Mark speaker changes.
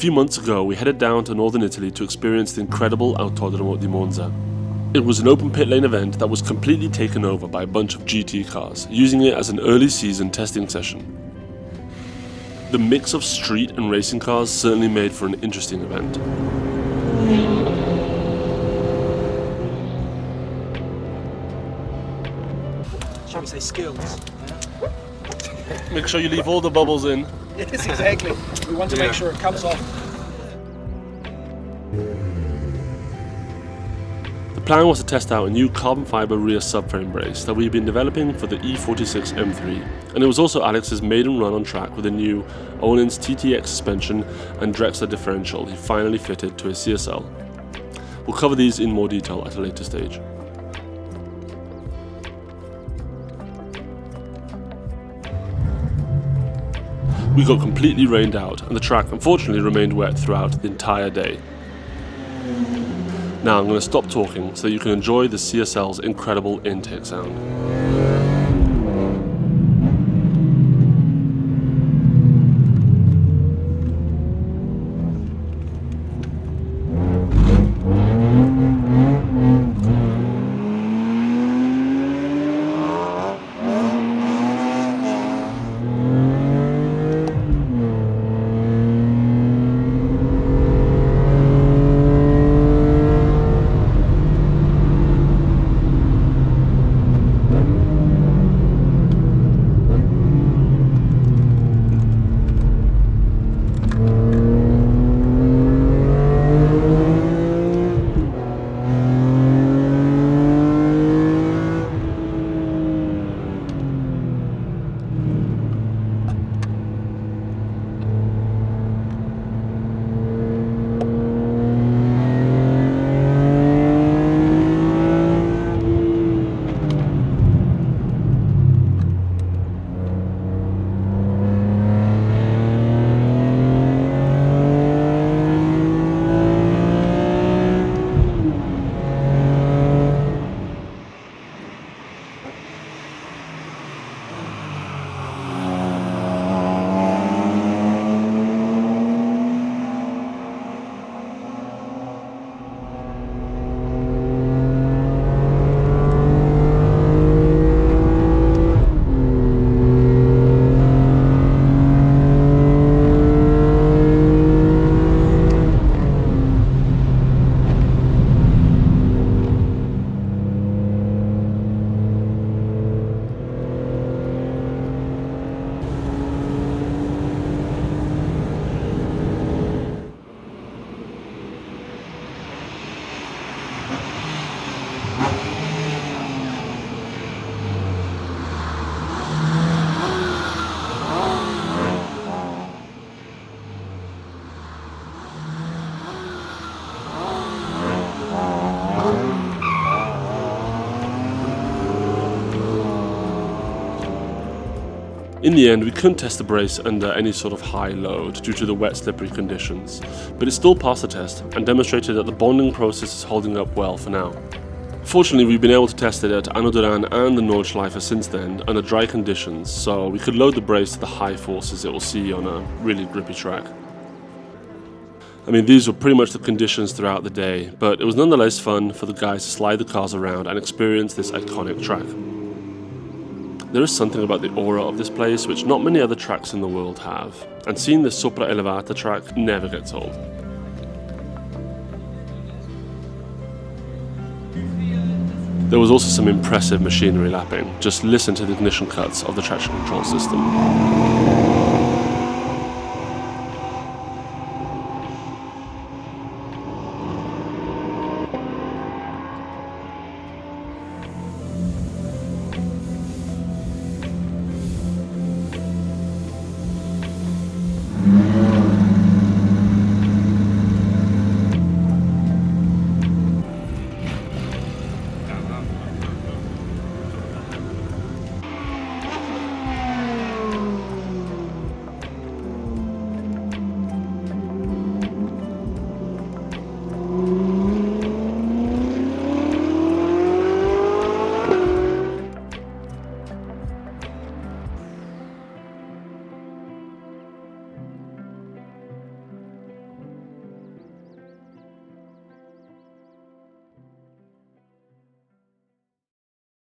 Speaker 1: few months ago we headed down to northern Italy to experience the incredible Autodromo di Monza. It was an open pit lane event that was completely taken over by a bunch of GT cars, using it as an early season testing session. The mix of street and racing cars certainly made for an interesting event.
Speaker 2: Shall we say skills?
Speaker 1: Make sure you leave all the bubbles in.
Speaker 2: Yes, exactly. We want to make sure it comes off.
Speaker 1: The plan was to test out a new carbon fiber rear subframe brace that we've been developing for the E46 M3, and it was also Alex's maiden run on track with a new Öhlins TTX suspension and Drexler differential he finally fitted to his CSL. We'll cover these in more detail at a later stage. We got completely rained out, and the track unfortunately remained wet throughout the entire day. Now I'm going to stop talking so that you can enjoy the CSL's incredible intake sound. In the end, we couldn't test the brace under any sort of high load due to the wet, slippery conditions, but it still passed the test and demonstrated that the bonding process is holding up well for now. Fortunately, we've been able to test it at Aventure and the Nordschleife since then under dry conditions, so we could load the brace to the high forces it will see on a really grippy track. I mean, these were pretty much the conditions throughout the day, but it was nonetheless fun for the guys to slide the cars around and experience this iconic track. There is something about the aura of this place which not many other tracks in the world have, and seeing this Sopra Elevata track never gets old. There was also some impressive machinery lapping. Just listen to the ignition cuts of the traction control system.